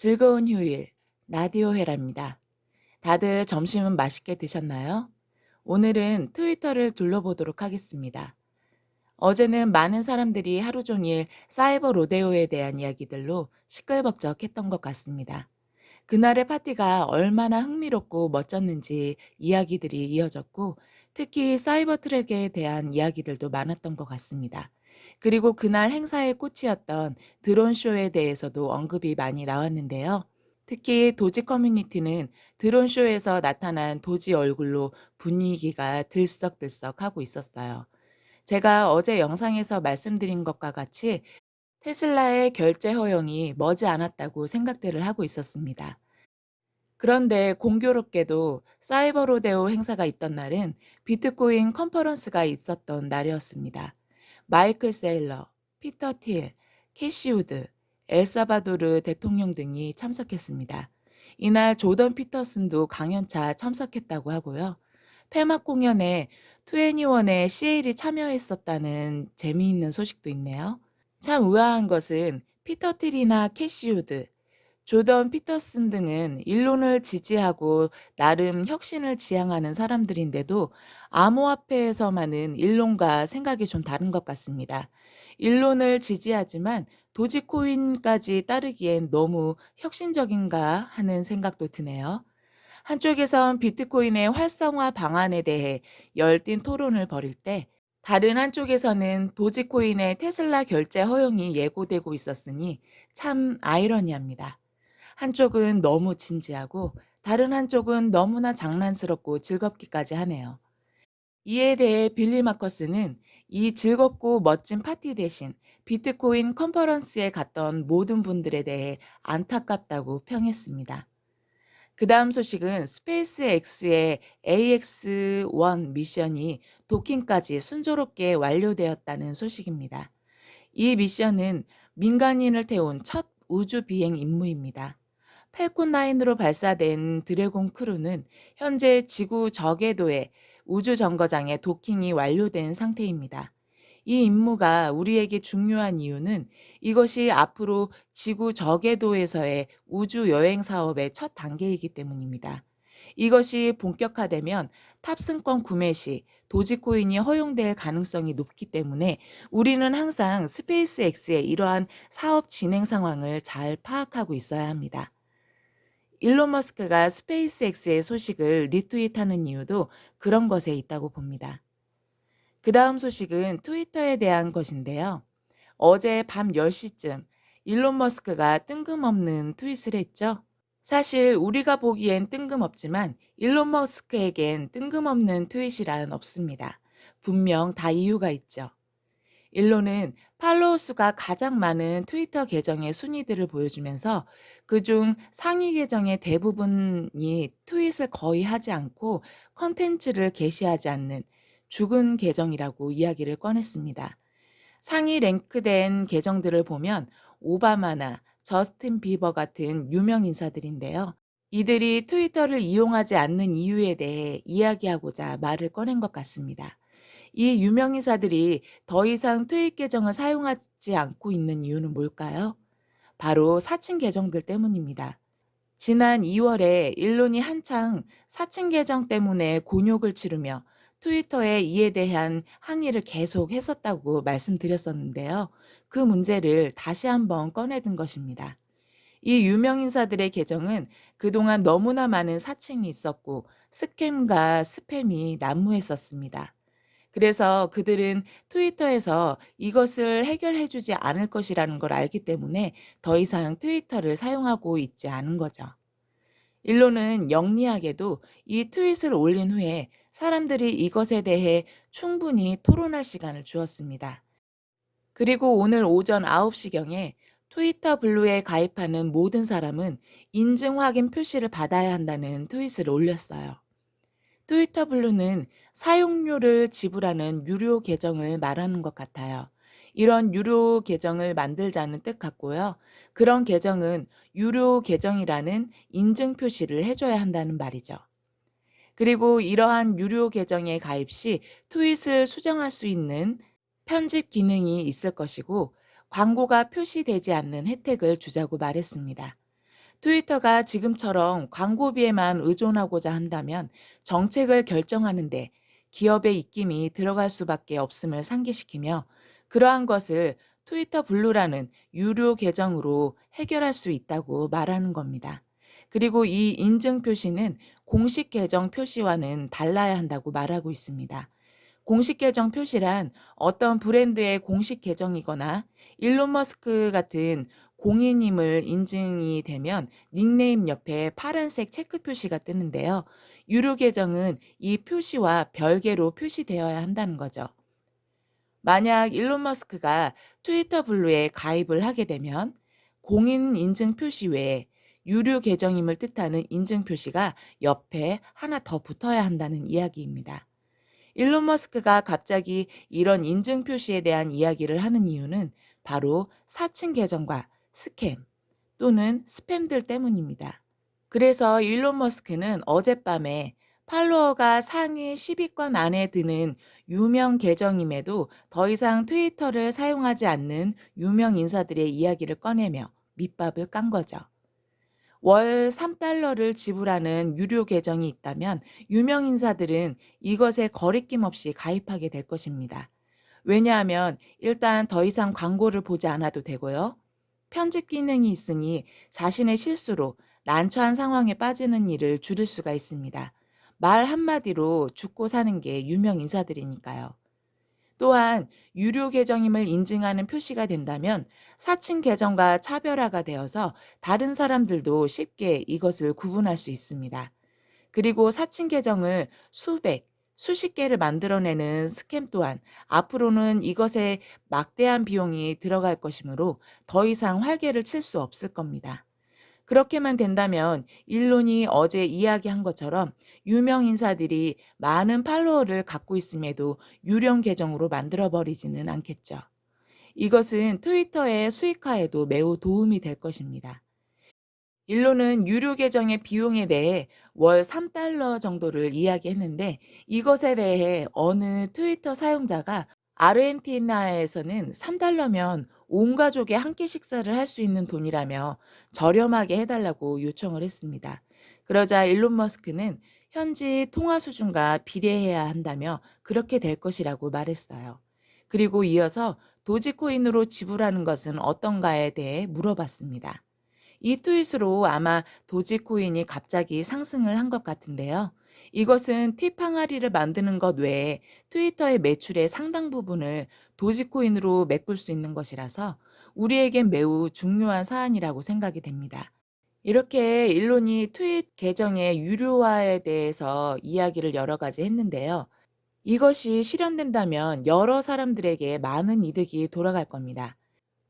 즐거운 휴일, 라디오 헤라입니다. 다들 점심은 맛있게 드셨나요? 오늘은 트위터를 둘러보도록 하겠습니다. 어제는 많은 사람들이 하루 종일 사이버 로데오에 대한 이야기들로 시끌벅적했던 것 같습니다. 그날의 파티가 얼마나 흥미롭고 멋졌는지 이야기들이 이어졌고, 특히 사이버 트랙에 대한 이야기들도 많았던 것 같습니다. 그리고 그날 행사의 꽃이었던 드론쇼에 대해서도 언급이 많이 나왔는데요. 특히 도지 커뮤니티는 드론쇼에서 나타난 도지 얼굴로 분위기가 들썩들썩하고 있었어요. 제가 어제 영상에서 말씀드린 것과 같이 테슬라의 결제 허용이 머지않았다고 생각들을 하고 있었습니다. 그런데 공교롭게도 사이버 로데오 행사가 있던 날은 비트코인 컨퍼런스가 있었던 날이었습니다. 마이클 세일러, 피터 틸, 캐시 우드, 엘사바도르 대통령 등이 참석했습니다. 이날 조던 피터슨도 강연차 참석했다고 하고요. 폐막 공연에 2NE1의 CL이 참여했었다는 재미있는 소식도 있네요. 참 의아한 것은 피터 틸이나 캐시 우드, 조던 피터슨 등은 일론을 지지하고 나름 혁신을 지향하는 사람들인데도 암호화폐에서만은 일론과 생각이 좀 다른 것 같습니다. 일론을 지지하지만 도지코인까지 따르기엔 너무 혁신적인가 하는 생각도 드네요. 한쪽에선 비트코인의 활성화 방안에 대해 열띤 토론을 벌일 때, 다른 한쪽에서는 도지코인의 테슬라 결제 허용이 예고되고 있었으니 참 아이러니합니다. 한쪽은 너무 진지하고 다른 한쪽은 너무나 장난스럽고 즐겁기까지 하네요. 이에 대해 빌리 마커스는 이 즐겁고 멋진 파티 대신 비트코인 컨퍼런스에 갔던 모든 분들에 대해 안타깝다고 평했습니다. 그 다음 소식은 스페이스 X의 AX-1 미션이 도킹까지 순조롭게 완료되었다는 소식입니다. 이 미션은 민간인을 태운 첫 우주 비행 임무입니다. 펠콘 9으로 발사된 드래곤 크루는 현재 지구 저궤도의 우주 정거장에 도킹이 완료된 상태입니다. 이 임무가 우리에게 중요한 이유는 이것이 앞으로 지구 저궤도에서의 우주 여행 사업의 첫 단계이기 때문입니다. 이것이 본격화되면 탑승권 구매 시 도지코인이 허용될 가능성이 높기 때문에 우리는 항상 스페이스 X의 이러한 사업 진행 상황을 잘 파악하고 있어야 합니다. 일론 머스크가 스페이스 X의 소식을 리트윗하는 이유도 그런 것에 있다고 봅니다. 그 다음 소식은 트위터에 대한 것인데요. 어제 밤 10시쯤 일론 머스크가 뜬금없는 트윗을 했죠. 사실 우리가 보기엔 뜬금없지만 일론 머스크에겐 뜬금없는 트윗이란 없습니다. 분명 다 이유가 있죠. 일론은 팔로워 수가 가장 많은 트위터 계정의 순위들을 보여주면서 그중 상위 계정의 대부분이 트윗을 거의 하지 않고 컨텐츠를 게시하지 않는 죽은 계정이라고 이야기를 꺼냈습니다. 상위 랭크된 계정들을 보면 오바마나 저스틴 비버 같은 유명 인사들인데요. 이들이 트위터를 이용하지 않는 이유에 대해 이야기하고자 말을 꺼낸 것 같습니다. 이 유명 인사들이 더 이상 트윗 계정을 사용하지 않고 있는 이유는 뭘까요? 바로 사칭 계정들 때문입니다. 지난 2월에 일론이 한창 사칭 계정 때문에 곤욕을 치르며 트위터에 이에 대한 항의를 계속 했었다고 말씀드렸었는데요. 그 문제를 다시 한번 꺼내든 것입니다. 이 유명 인사들의 계정은 그동안 너무나 많은 사칭이 있었고 스캠과 스팸이 난무했었습니다. 그래서 그들은 트위터에서 이것을 해결해 주지 않을 것이라는 걸 알기 때문에 더 이상 트위터를 사용하고 있지 않은 거죠. 일론은 영리하게도 이 트윗을 올린 후에 사람들이 이것에 대해 충분히 토론할 시간을 주었습니다. 그리고 오늘 오전 9시경에 트위터 블루에 가입하는 모든 사람은 인증 확인 표시를 받아야 한다는 트윗을 올렸어요. 트위터 블루는 사용료를 지불하는 유료 계정을 말하는 것 같아요. 이런 유료 계정을 만들자는 뜻 같고요. 그런 계정은 유료 계정이라는 인증 표시를 해줘야 한다는 말이죠. 그리고 이러한 유료 계정에 가입 시 트윗을 수정할 수 있는 편집 기능이 있을 것이고 광고가 표시되지 않는 혜택을 주자고 말했습니다. 트위터가 지금처럼 광고비에만 의존하고자 한다면 정책을 결정하는데 기업의 입김이 들어갈 수밖에 없음을 상기시키며, 그러한 것을 트위터 블루라는 유료 계정으로 해결할 수 있다고 말하는 겁니다. 그리고 이 인증 표시는 공식 계정 표시와는 달라야 한다고 말하고 있습니다. 공식 계정 표시란 어떤 브랜드의 공식 계정이거나 일론 머스크 같은 공인임을 인증이 되면 닉네임 옆에 파란색 체크 표시가 뜨는데요. 유료 계정은 이 표시와 별개로 표시되어야 한다는 거죠. 만약 일론 머스크가 트위터 블루에 가입을 하게 되면 공인 인증 표시 외에 유료 계정임을 뜻하는 인증 표시가 옆에 하나 더 붙어야 한다는 이야기입니다. 일론 머스크가 갑자기 이런 인증 표시에 대한 이야기를 하는 이유는 바로 사칭 계정과 스캠 또는 스팸들 때문입니다. 그래서 일론 머스크는 어젯밤에 팔로워가 상위 10위권 안에 드는 유명 계정임에도 더 이상 트위터를 사용하지 않는 유명 인사들의 이야기를 꺼내며 밑밥을 깐 거죠. 월 3달러를 지불하는 유료 계정이 있다면 유명 인사들은 이것에 거리낌 없이 가입하게 될 것입니다. 왜냐하면 일단 더 이상 광고를 보지 않아도 되고요. 편집 기능이 있으니 자신의 실수로 난처한 상황에 빠지는 일을 줄일 수가 있습니다. 말 한마디로 죽고 사는 게 유명 인사들이니까요. 또한 유료 계정임을 인증하는 표시가 된다면 사칭 계정과 차별화가 되어서 다른 사람들도 쉽게 이것을 구분할 수 있습니다. 그리고 사칭 계정을 수백, 수십 개를 만들어내는 스캠 또한 앞으로는 이것에 막대한 비용이 들어갈 것이므로 더 이상 활개를 칠 수 없을 겁니다. 그렇게만 된다면 일론이 어제 이야기한 것처럼 유명 인사들이 많은 팔로워를 갖고 있음에도 유령 계정으로 만들어버리지는 않겠죠. 이것은 트위터의 수익화에도 매우 도움이 될 것입니다. 일론은 유료 계정의 비용에 대해 월 3달러 정도를 이야기했는데, 이것에 대해 어느 트위터 사용자가 아르헨티나에서는 3달러면 온 가족이 한 끼 식사를 할 수 있는 돈이라며 저렴하게 해달라고 요청을 했습니다. 그러자 일론 머스크는 현지 통화 수준과 비례해야 한다며 그렇게 될 것이라고 말했어요. 그리고 이어서 도지코인으로 지불하는 것은 어떤가에 대해 물어봤습니다. 이 트윗으로 아마 도지코인이 갑자기 상승을 한 것 같은데요. 이것은 팁 항아리를 만드는 것 외에 트위터의 매출의 상당 부분을 도지코인으로 메꿀 수 있는 것이라서 우리에겐 매우 중요한 사안이라고 생각이 됩니다. 이렇게 일론이 트윗 계정의 유료화에 대해서 이야기를 여러 가지 했는데요. 이것이 실현된다면 여러 사람들에게 많은 이득이 돌아갈 겁니다.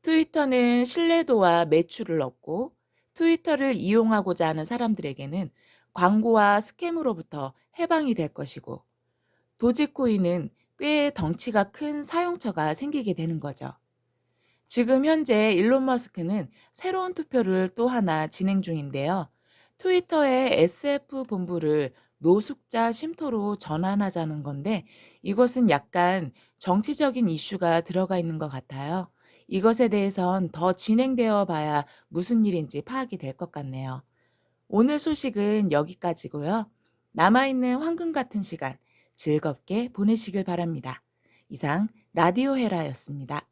트위터는 신뢰도와 매출을 얻고, 트위터를 이용하고자 하는 사람들에게는 광고와 스캠으로부터 해방이 될 것이고, 도지코인은 꽤 덩치가 큰 사용처가 생기게 되는 거죠. 지금 현재 일론 머스크는 새로운 투표를 또 하나 진행 중인데요. 트위터의 SF 본부를 노숙자 쉼터로 전환하자는 건데, 이것은 약간 정치적인 이슈가 들어가 있는 것 같아요. 이것에 대해선 더 진행되어 봐야 무슨 일인지 파악이 될 것 같네요. 오늘 소식은 여기까지고요. 남아있는 황금 같은 시간 즐겁게 보내시길 바랍니다. 이상 라디오 헤라였습니다.